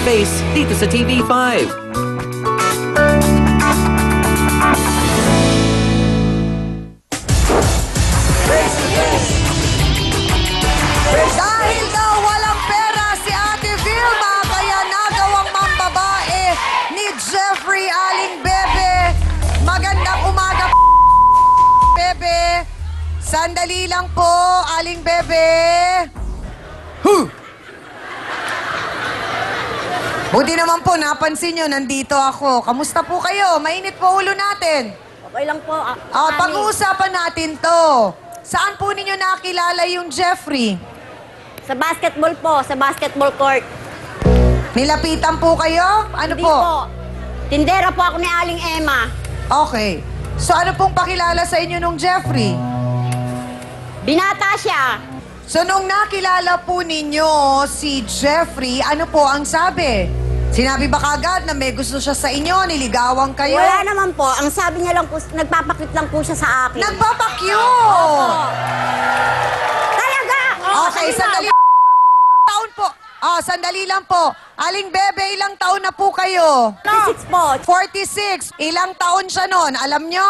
face dito sa TV5. Dahil daw walang pera si Ate Vilma, kaya nagawang mambabae ni Jeffrey Aling Bebe. Magandang umaga, Bebe. Sandali lang po, Aling Bebe. Buti naman po, napansin nyo, nandito ako. Kamusta po kayo? Mainit po ulo natin. Okay lang po. Pag-uusapan natin to. Saan po ninyo nakilala yung Jeffrey? Sa basketball po, sa basketball court. Nilapitan po kayo? Ano Hindi po? Tindera po ako ni Aling Emma. Okay. So ano pong pakilala sa inyo nung Jeffrey? Binata siya. So nung nakilala po ninyo si Jeffrey, ano po ang sabi? Sinabi ba kagad na may gusto siya sa inyo, niligawan kayo? Wala naman po. Ang sabi niya lang po, nagpapakit lang po siya sa akin. Nagpapakyo! Talaga! Okay, sandali. Taon po. Sandali lang po. Aling Bebe, ilang taon na po kayo? 46 po. 46. Ilang taon siya noon? Alam nyo?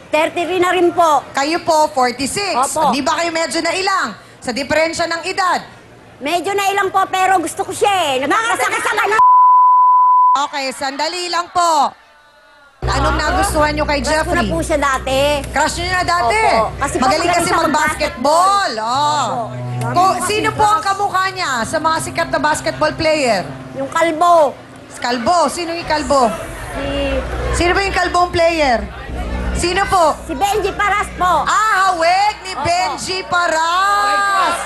33 na rin po. Kayo po, 46. Opo. Di ba kayo medyo na ilang? Sa diferensya ng edad. Medyo na ilang po, pero gusto ko siya eh. Nagpapasakit sa kanya. Okay, sandali lang po. Anong nagustuhan nyo kay Gusto ko na Jeffrey? po siya dati. Crush nyo na dati. Opo. Kasi po Magaling magaling kasi siya mag-basketball. Opo. Sino po ang kamukha niya sa mga sikat na basketball player? Yung kalbo. Kalbo. Sino yung kalbo? Sino ba yung kalbong player? Sino po? Si Benji Paras po. Hawig ni Benji Paras.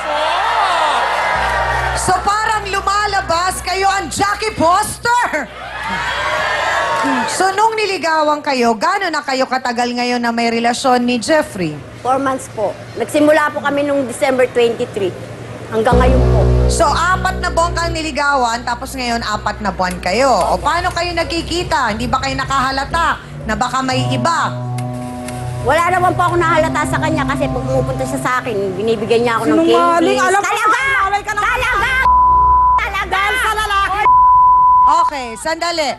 So parang lumalabas kayo ang Jackie Foster. So nung niligawan kayo, gano'n na kayo katagal ngayon na may relasyon ni Jeffrey? 4 months po. Nagsimula po kami nung December 23. Hanggang ngayon po. So 4 na buwan kang niligawan, tapos ngayon 4 na buwan kayo. O paano kayo nagkikita? Hindi ba kayo nakahalata na baka may iba? Wala naman po ako nahalata sa kanya kasi pag pumupunta siya sa akin, binibigyan niya ako ng Sinungaling, candy. alam mo, Talaga! sinungaling ka na. Talaga! Talaga! Sa lalaki. Okay, sandali.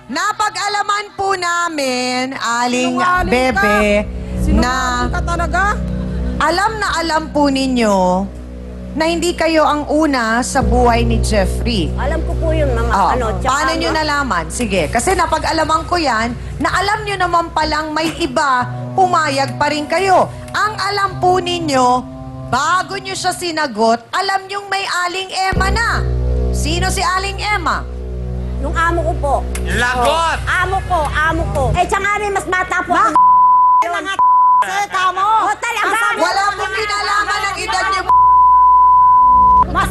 Napag-alaman po namin, Aling Sinungaling Bebe, Sinungaling na ka talaga? alam po ninyo na hindi kayo ang una sa buhay ni Jeffrey. Alam ko po yun, mga Oh, ano. Tsaka paano nyo nalaman? Sige, kasi napag-alaman ko yan, na alam nyo naman palang may iba, pumayag pa rin kayo. Ang alam po ninyo, bago nyo siya sinagot, alam nyong may Aling Emma na. Sino si Aling Emma? Yung amo ko po. Lagot! Amo ko. Eh, tsaka rin, mas bata po ako. Seka mo! Oh, talaga! Wala pong kinalaman ng edad nyo. Mas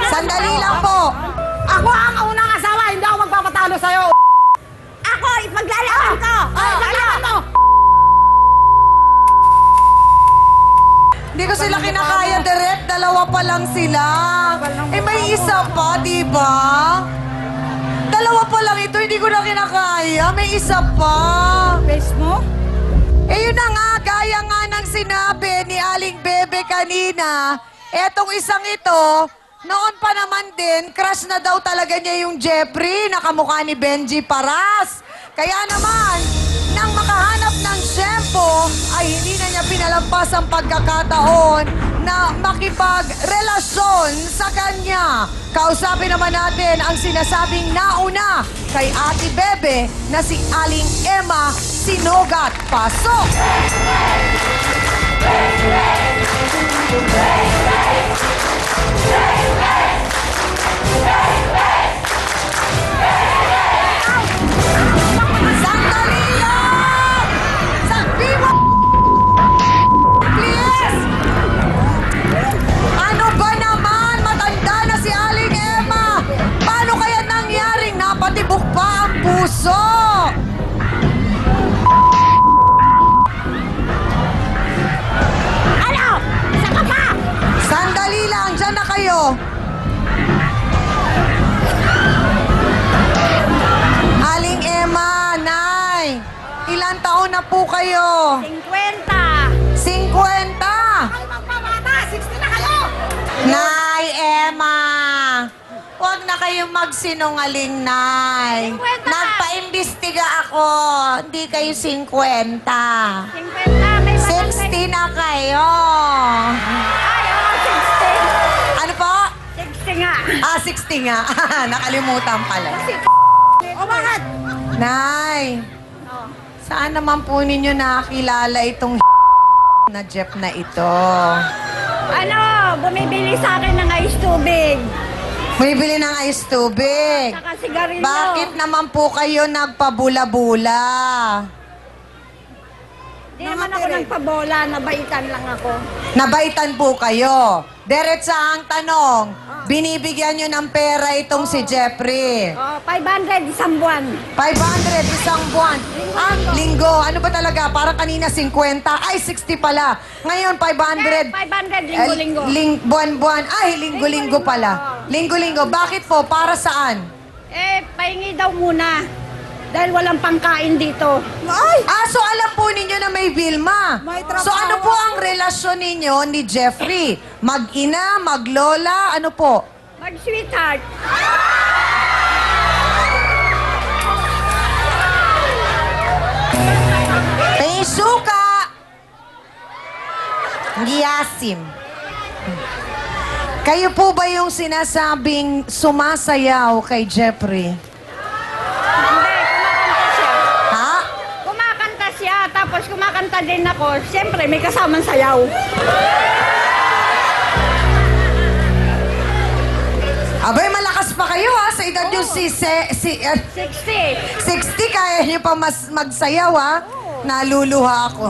Sandali lang po. Ako ang unang asawa, hindi ako magpapatalo sa'yo. Ako, ipaglalaban ko! Lalaman mo! Hindi ko sila kinakaya, direct. Dalawa pa lang sila. Eh, may isa pa, di ba? Dalawa pa lang ito, hindi ko na kinakaya. May isa pa. Face mo? Eh, yun na nga, gaya nga ng sinabi ni Aling Bebe kanina, etong isang ito, noon pa naman din, crush na daw talaga niya yung Jeffrey, nakamukha ni Benji Paras. Kaya naman, nang makahanap ng syempo, ay hindi na niya pinalampas ang pagkakataon na makipagrelasyon sa kanya. Kausapin naman natin ang sinasabing nauna kay Ate Bebe na si Aling Emma Sinogat. Pasok! Sandali lang! Please! Ano ba naman? Matanda na si Aling Emma! Paano kaya nangyaring napatibok pa ang puso? Ano? Saka pa! Sandali lang, dyan na kayo. Aling Emma, Nay, ilang taon na po kayo? 50! 50! Ay, magpapata! 60 na kayo! Nay, Emma! Huwag na kayo kayong magsinungaling, Nay. 50 na. Nagpaimbestiga ako. Hindi kayo 50. 50, may 60 na kayo. Ay, oo, 60. Ano po? 60 nga. 60 nga. Nakalimutan pala. O bakit? Nay, Oh. saan naman po ninyo nakakilala itong na Jeff na ito? Ano, bumibili sa akin ng ice tubig. Bumibili ng ice tubig. Saka sigarilyo. Bakit naman po kayo nagpabula-bula? Di naman ako nagpabola, nabaitan lang ako. Nabaitan po kayo. Diretsa ang tanong, binibigyan nyo ng pera itong si Jeffrey. Oh, 500 isang buwan. 500 isang buwan. Linggo. Ano ba talaga? Parang kanina 50. Ay, 60 pala. Ngayon, 500. 500 linggo-linggo. Buwan-buwan. Ay, linggo-linggo pala. Linggo-linggo. Bakit po? Para saan? Pahingi daw muna. Dahil walang pangkain dito. So alam po ninyo na may Vilma. So ano po ang relasyon ninyo ni Jeffrey? Mag-ina, maglola, ano po? Mag-sweetheart. May suka! Giyasim. Kayo po ba yung sinasabing sumasayaw kay Jeffrey? Hindi, kumakanta siya. Ha? Kumakanta siya, tapos kumakanta din ako. Siyempre, may kasamang sayaw. Abay, malakas pa kayo ha, sa edad yung 60. 60, kaya niyo pa mas magsayaw ha? Naluluha ako.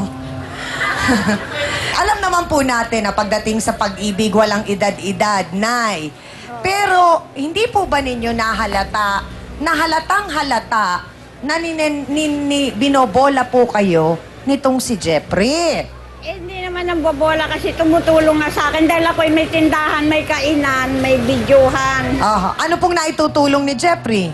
Alam naman po natin na pagdating sa pag-ibig, walang edad-edad, Nay. Pero, hindi po ba ninyo nahalatang halata na binobola po kayo nitong si Jeffrey? Hindi naman ang bobola kasi tumutulong nga sa akin dahil ako'y may tindahan, may kainan, may videohan. Ano pong naitutulong ni Jeffrey?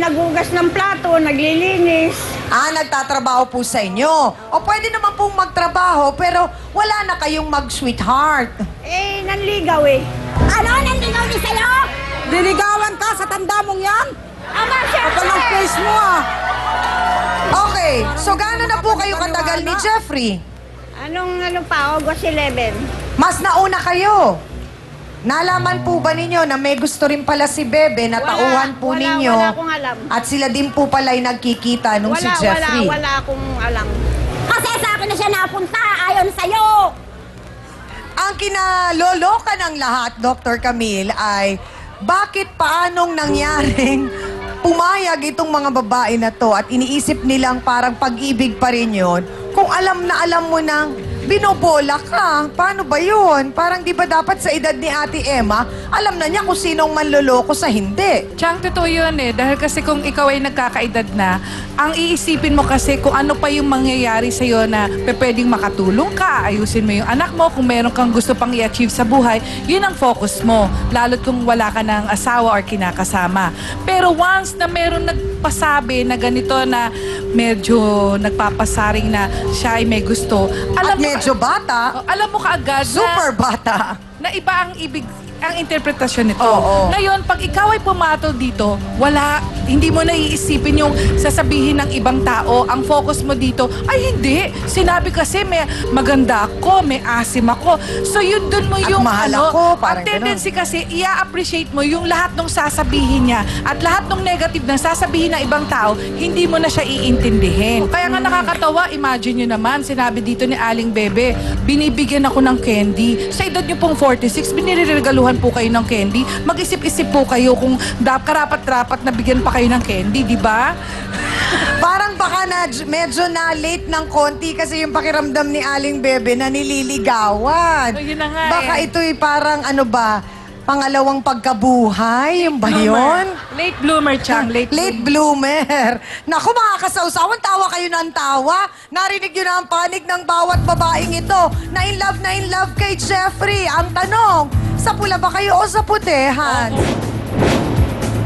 Nagugas ng plato, naglilinis. Nagtatrabaho po sa inyo. O pwede naman pong magtrabaho, pero wala na kayong mag-sweetheart. Nanligaw eh. Ano? Nanligaw ni sa'yo? Diligawan ka sa tanda mong yan? Aba, siyempre. Kapal ang face mo ah. Okay, so gaano na po kayo katagal ni Jeffrey? Ano pa, August 11. Mas nauna kayo. Nalaman po ba ninyo na may gusto rin pala si Bebe na tauhan po ninyo? Wala akong alam. At sila din po pala'y nagkikita nung si Jeffrey. Wala akong alam. Kasi sa akin na siya napunta, ayon sa'yo. Ang kinaloloka ng lahat, Dr. Camille, ay bakit paanong nangyaring pumayag itong mga babae na to at iniisip nilang parang pag-ibig pa rin yun kung alam na alam mo nang binobola ka. Paano ba yun? Parang di ba dapat sa edad ni Ate Emma, alam na niya kung sinong manloloko sa hindi. Chang, totoo yun eh. Dahil kasi kung ikaw ay nagkakaedad na, ang iisipin mo kasi kung ano pa yung mangyayari sa'yo na pwedeng makatulong ka, ayusin mo yung anak mo, kung meron kang gusto pang i-achieve sa buhay, yun ang focus mo. Lalo't kung wala ka ng asawa or kinakasama. Pero once na meron nagpasabi na ganito na medyo nagpapasaring na siya ay may gusto, At medyo bata, alam mo kaagad super bata. na iba ang ang interpretasyon nito. Oo. Ngayon, pag ikaw ay pumatol dito, hindi mo naiisipin yung sasabihin ng ibang tao. Ang focus mo dito, ay hindi. Sinabi kasi may maganda ako, may asim ako. So yun dun mo At yung mahal ako, parang ang tendency kasi, i-appreciate mo yung lahat ng sasabihin niya at lahat ng negative na sasabihin ng ibang tao, hindi mo na siya iintindihin. Kaya nga nakakatawa, imagine nyo naman, sinabi dito ni Aling Bebe, binibigyan ako ng candy. Sa edad nyo pong 46, biniriregaluhan po kayo ng candy. Mag-isip-isip po kayo kung karapat-rapat na bigyan pa kayo ng candy, di ba? Parang baka medyo na late ng konti kasi yung pakiramdam ni Aling Bebe na nililigawan. Oh, yun na nga Baka eh. ito'y parang ano ba, pangalawang pagkabuhay, yung ba yun? Late bloomer, Chang. Late bloomer. Naku, mga kasawsawan, tawa kayo ng tawa. Narinig nyo na ang panig ng bawat babaeng ito na in love kay Jeffrey. Ang tanong, sa pula ba kayo o sa putehan?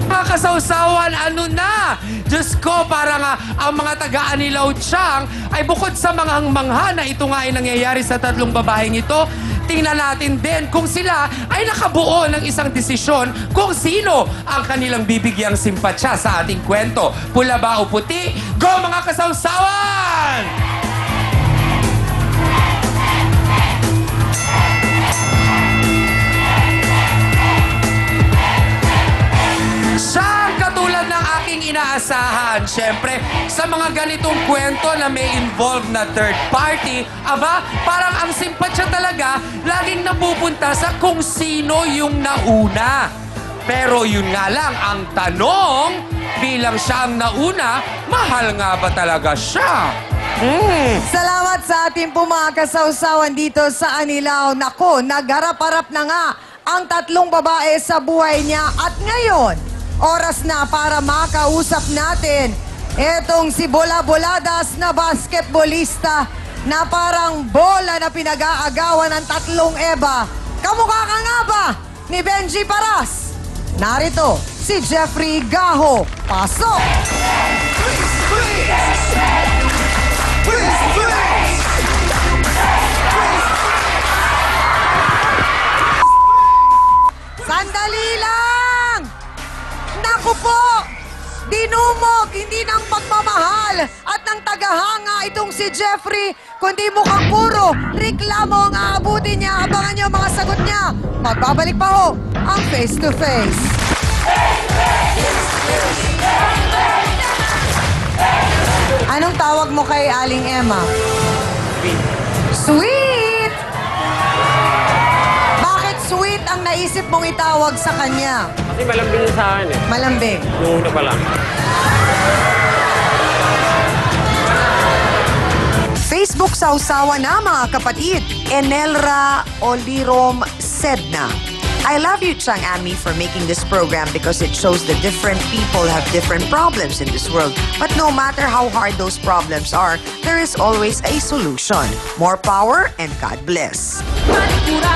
Mga kasawsawan, ano na? Diyos ko, parang ang mga taga-Anilaw Chang ay bukod sa mga mangha na ito nga ay nangyayari sa tatlong babaeng ito, tingnan natin din kung sila ay nakabuo ng isang desisyon kung sino ang kanilang bibigyang simpatsya sa ating kwento. Pula ba o puti? Go mga kasawsawan! Siya ang katulad ng aking inaasahan. Siyempre, sa mga ganitong kwento na may involved na third party, aba, parang ang simpatsya talaga laging napupunta sa kung sino yung nauna. Pero yun nga lang, ang tanong, bilang siya ang nauna, mahal nga ba talaga siya? Salamat sa ating po mga kasawsawan dito sa Anilao. Nako, nagharap-harap na nga ang tatlong babae sa buhay niya. At ngayon, oras na para makausap natin etong si Bola-Boladas na basketballista na parang bola na pinag-aagawan ng tatlong Eva. Kamukha ka nga ba ni Benji Paras? Narito, si Jeffrey Gaho. Pasok! Sandali lang! Naku po! Dinumog, hindi ng pagmamahal at ng tagahanga itong si Jeffrey, kundi mukhang puro reklamo ang aabutin niya. Abangan niyo ang mga sagot niya. Magbabalik pa ho ang Face to Face. Anong tawag mo kay Aling Emma? Sweet! Bakit sweet ang naisip mong itawag sa kanya? Kasi malambing yun sa akin eh. Malambing. Yung una pa lang. Facebook sausawa na mga kapatid. Enelra Olirom Sedna. I love you, Chang Ami, for making this program because it shows that different people have different problems in this world. But no matter how hard those problems are, there is always a solution. More power and God bless. Malikura,